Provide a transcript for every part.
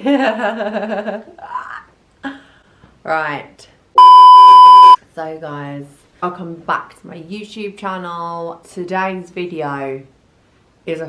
Right. So guys, welcome back to my YouTube channel. Today's video is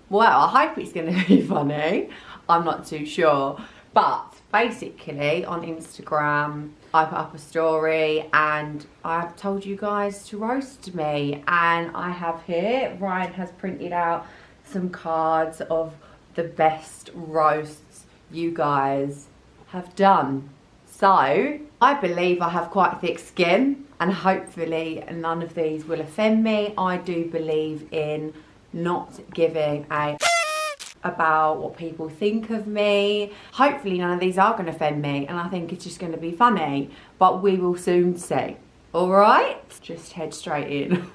well, I hope it's going to be funny. I'm not too sure. But basically on Instagram, I put up a story and I've told you guys to roast me. And I have here, Ryan has printed out some cards of the best roasts you guys have done. So, I believe I have quite thick skin and hopefully none of these will offend me. I do believe in not giving a about what people think of me. Hopefully none of these are going to offend me and I think it's just going to be funny. But we will soon see. Alright? Just head straight in.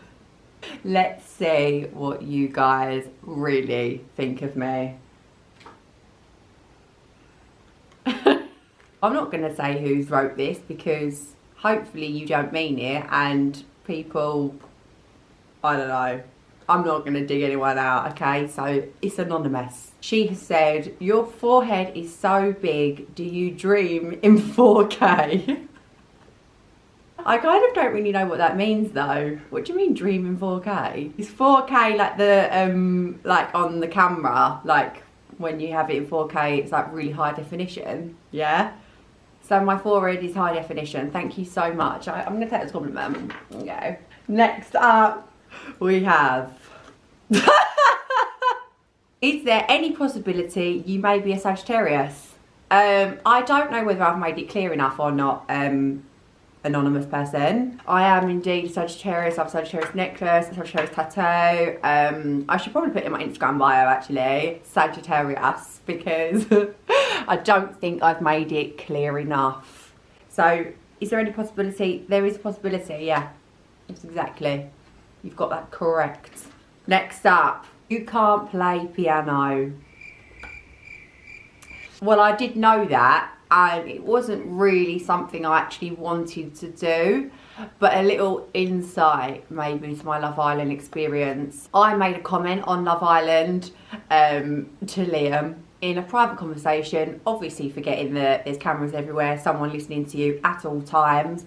Let's see what you guys really think of me. I'm not going to say who's wrote this because hopefully you don't mean it and people, I don't know, I'm not going to dig anyone out, okay? So it's anonymous. She has said, your forehead is so big, do you dream in 4K? I kind of don't really know what that means though. What do you mean dream in 4K? Is 4K like the, like on the camera, like when you have it in 4K, it's like really high definition, yeah? So my forehead is high definition. Thank you so much. I'm going to take this compliment. Okay. Next up, we have... Is there any possibility you may be a Sagittarius? I don't know whether I've made it clear enough or not, anonymous person. I am indeed Sagittarius. I have a Sagittarius necklace, a Sagittarius tattoo. I should probably put it in my Instagram bio actually, Sagittarius, because I don't think I've made it clear enough. So, is there any possibility? There is a possibility, yeah. Yes, exactly. You've got that correct. Next up, you can't play piano. Well, I did know that, and it wasn't really something I actually wanted to do, but a little insight maybe to my Love Island experience. I made a comment on Love Island to Liam in a private conversation, obviously forgetting that there's cameras everywhere, someone listening to you at all times.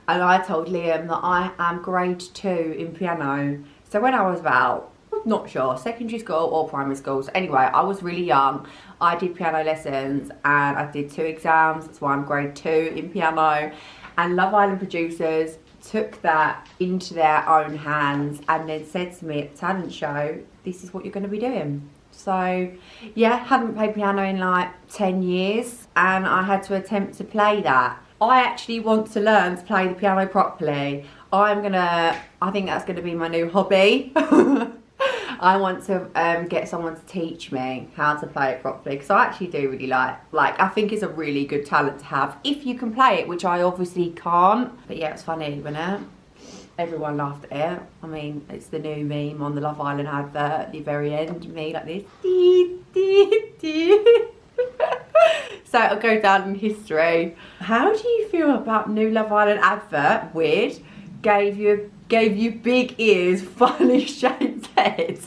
And I told Liam that I am grade 2 in piano. So when I was about, not sure, secondary school or primary school. So anyway, I was really young. I did piano lessons and I did 2 exams. That's why I'm grade 2 in piano. And Love Island producers took that into their own hands and then said to me at the talent show, this is what you're going to be doing. So yeah, hadn't played piano in like 10 years and I had to attempt to play that. I actually want to learn to play the piano properly. I think that's gonna be my new hobby. I want to get someone to teach me how to play it properly because I actually do really like I think it's a really good talent to have if you can play it, which I obviously can't. But yeah, it's funny, wasn't it? Everyone laughed at it. I mean, it's the new meme on the Love Island advert at the very end, me like this. So it'll go down in history. How do you feel about new Love Island advert? Weird. Gave you big ears, funny shaped head.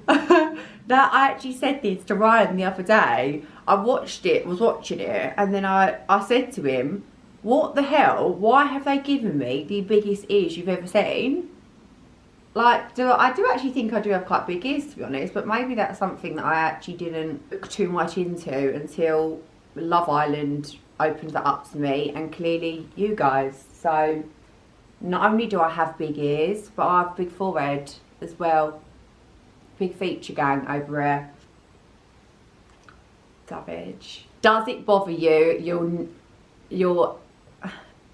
Now I actually said this to Ryan the other day. I was watching it, and then I said to him, what the hell? Why have they given me the biggest ears you've ever seen? Like, I do actually think I do have quite big ears, to be honest, but maybe that's something that I actually didn't look too much into until Love Island opened that up to me, and clearly you guys. So, not only do I have big ears, but I have big forehead as well. Big feature gang over here. Savage. Does it bother you? You're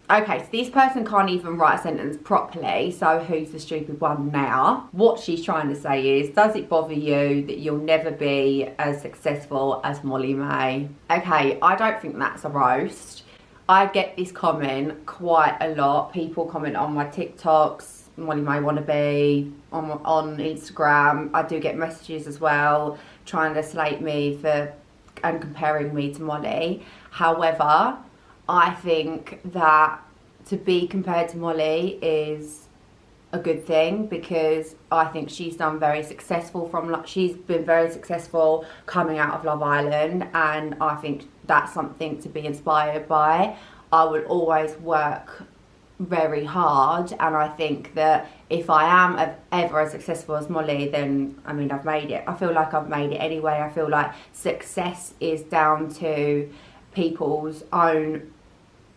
okay, so this person can't even write a sentence properly, so who's the stupid one now? What she's trying to say is, does it bother you that you'll never be as successful as Molly May? Okay, I don't think that's a roast. I get this comment quite a lot. People comment on my TikToks, Molly May wannabe, on Instagram. I do get messages as well, trying to slate me and comparing me to Molly. However, I think that to be compared to Molly is a good thing, because I think she's been very successful coming out of Love Island, and I think that's something to be inspired by. I will always work very hard, and I think that if I am ever as successful as Molly, then I mean, I've made it. I feel like I've made it anyway. I feel like success is down to people's own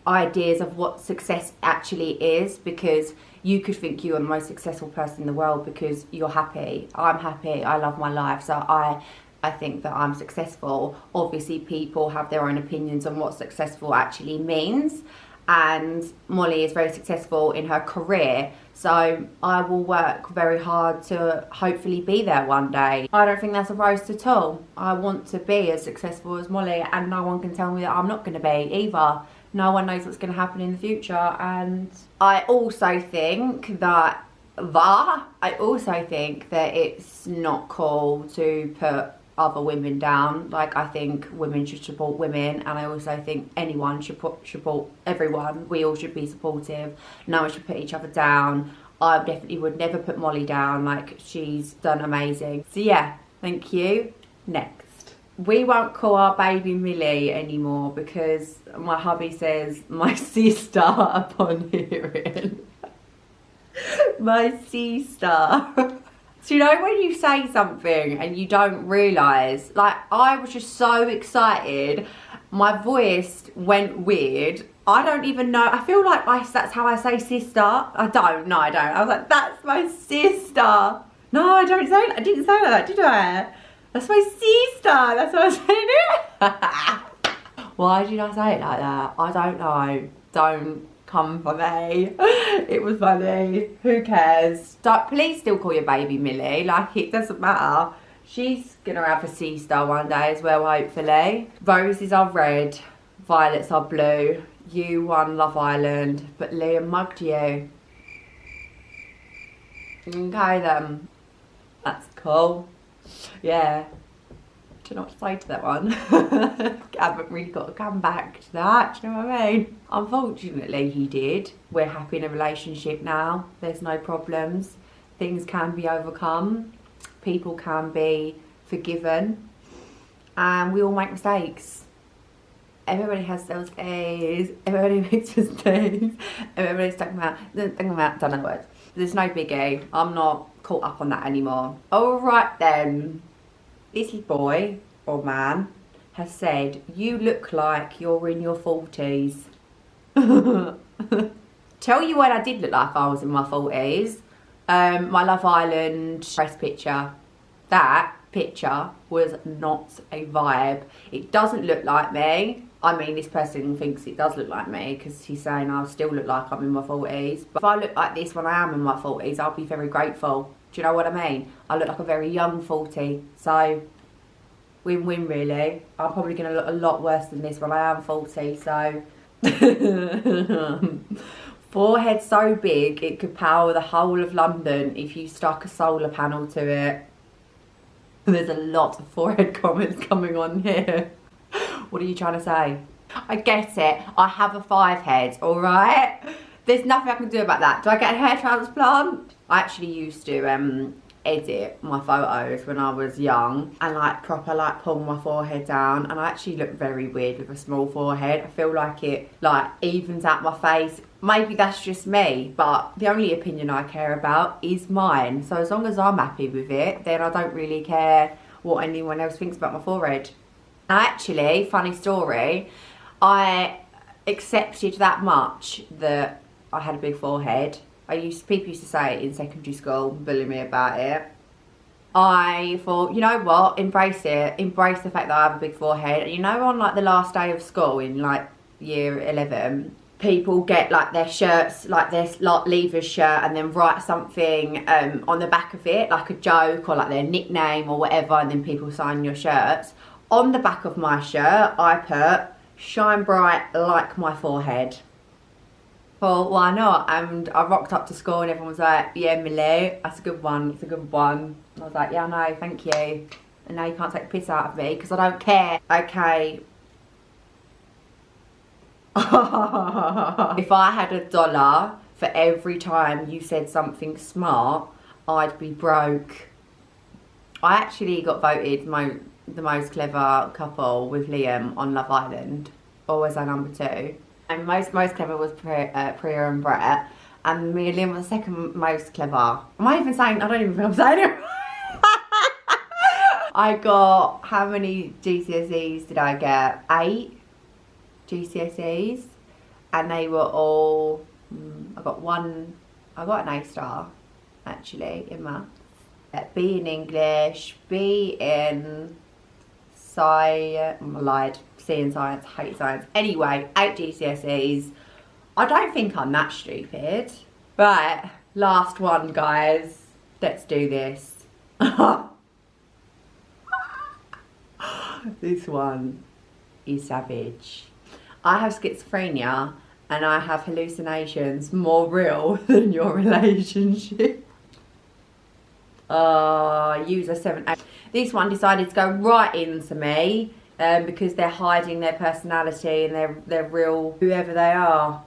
ideas of what success actually is, because you could think you're the most successful person in the world because you're happy. I'm happy, I love my life, so I think that I'm successful. Obviously people have their own opinions on what successful actually means, and Molly is very successful in her career, so I will work very hard to hopefully be there one day. I don't think that's a roast at all. I want to be as successful as Molly, and no one can tell me that I'm not going to be either. No one knows what's going to happen in the future. And I also think that it's not cool to put other women down. Like, I think women should support women, and I also think anyone should support everyone. We all should be supportive. No one should put each other down. I definitely would never put Molly down. Like, she's done amazing. So yeah, thank you. Next. We won't call our baby Millie anymore because my hubby says my sister upon hearing. My sister. So you know when you say something and you don't realise, like, I was just so excited, my voice went weird. I don't even know, I feel like that's how I say sister. I don't. I was like, that's my sister. No, I didn't say that, did I? That's my sister, that's what I said it. Why did I say it like that? I don't know. Don't come for me. It was funny. Who cares? Please still call your baby Millie. Like, it doesn't matter. She's gonna have a sister one day as well, hopefully. Roses are red, violets are blue. You won Love Island, but Liam mugged you. Okay then. That's cool. Yeah. Do you know what to say to that one? I haven't really got to come back to that, do you know what I mean? Unfortunately he did. We're happy in a relationship now. There's no problems. Things can be overcome. People can be forgiven. And we all make mistakes. Everybody has those days. Everybody makes mistakes. Everybody's talking about, don't know the words. There's no biggie. I'm not caught up on that anymore. Alright then. This boy or man has said, you look like you're in your 40s. Tell you what I did look like I was in my 40s. My Love Island press picture. That picture was not a vibe. It doesn't look like me. I mean, this person thinks it does look like me because he's saying I still look like I'm in my 40s. But if I look like this when I am in my 40s, I'll be very grateful. Do you know what I mean? I look like a very young 40. So, win-win really. I'm probably going to look a lot worse than this when I am 40. So, forehead so big it could power the whole of London if you stuck a solar panel to it. There's a lot of forehead comments coming on here. What are you trying to say? I get it. I have a 5 head, alright? There's nothing I can do about that. Do I get a hair transplant? I actually used to edit my photos when I was young and like proper like pull my forehead down, and I actually look very weird with a small forehead. I feel like it like evens out my face. Maybe that's just me, but the only opinion I care about is mine. So as long as I'm happy with it, then I don't really care what anyone else thinks about my forehead. Actually, funny story, I accepted that much that I had a big forehead. People used to say it in secondary school, bully me about it. I thought, you know what, embrace it. Embrace the fact that I have a big forehead. And you know, on like the last day of school in like year 11, people get like their shirts, like their leavers shirt, and then write something on the back of it, like a joke or like their nickname or whatever, and then people sign your shirts. On the back of my shirt, I put, shine bright like my forehead. Well, why not? And I rocked up to school and everyone was like, yeah, Millie, that's a good one, it's a good one. And I was like, yeah, no, thank you. And now you can't take the piss out of me because I don't care. Okay. If I had $1 for every time you said something smart, I'd be broke. I actually got voted the most clever couple with Liam on Love Island. Always our number 2. And most clever was Priya and Brett. And me and Liam were the second most clever. Am I even saying, I don't even think I'm saying it. I got, how many GCSEs did I get? 8 GCSEs. And they were all, I got an A star, actually, in maths. B in English, B in science, I lied, C in science, hate science. Anyway, 8 GCSEs. I don't think I'm that stupid. Right, last one, guys. Let's do this. This one is savage. I have schizophrenia and I have hallucinations more real than your relationship. User 78. This one decided to go right into me because they're hiding their personality and they're real whoever they are,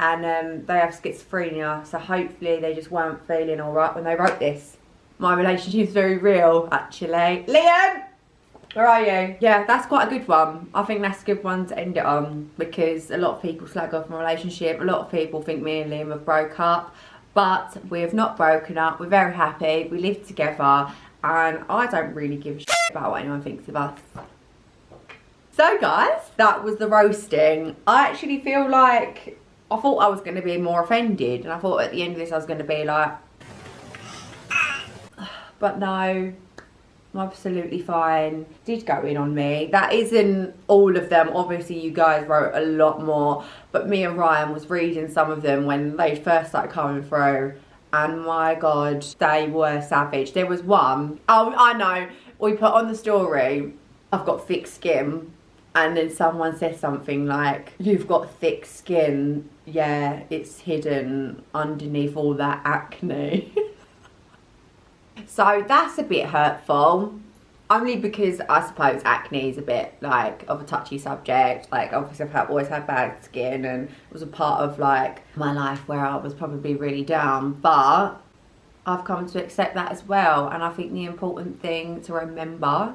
and they have schizophrenia, so hopefully they just weren't feeling alright when they wrote this. My relationship's very real, actually. Liam, where are you? Yeah, that's quite a good one. I think that's a good one to end it on, because a lot of people slag off my relationship. A lot of people think me and Liam have broke up. But we have not broken up. We're very happy. We live together. And I don't really give a shit about what anyone thinks of us. So guys, that was the roasting. I actually feel like, I thought I was going to be more offended. And I thought at the end of this I was going to be like, but no, I'm absolutely fine. Did go in on me. That isn't all of them. Obviously you guys wrote a lot more. But me and Ryan was reading some of them when they first started coming through. And my God, they were savage. There was one, oh, I know. We put on the story, I've got thick skin. And then someone said something like, you've got thick skin. Yeah, it's hidden underneath all that acne. So that's a bit hurtful, only because I suppose acne is a bit like of a touchy subject. Like obviously I've always had bad skin and it was a part of like my life where I was probably really down, but I've come to accept that as well. And I think the important thing to remember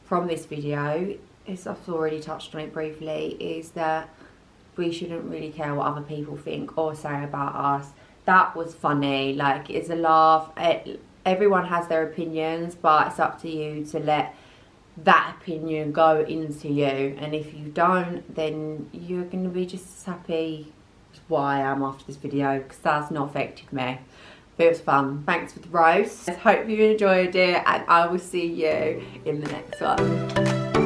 from this video is, I've already touched on it briefly, is that we shouldn't really care what other people think or say about us. That was funny, like it's a laugh. Everyone has their opinions, but it's up to you to let that opinion go into you. And if you don't, then you're going to be just as happy as what I am after this video, because that's not affected me. But it was fun. Thanks for the roast. I hope you enjoyed it, and I will see you in the next one.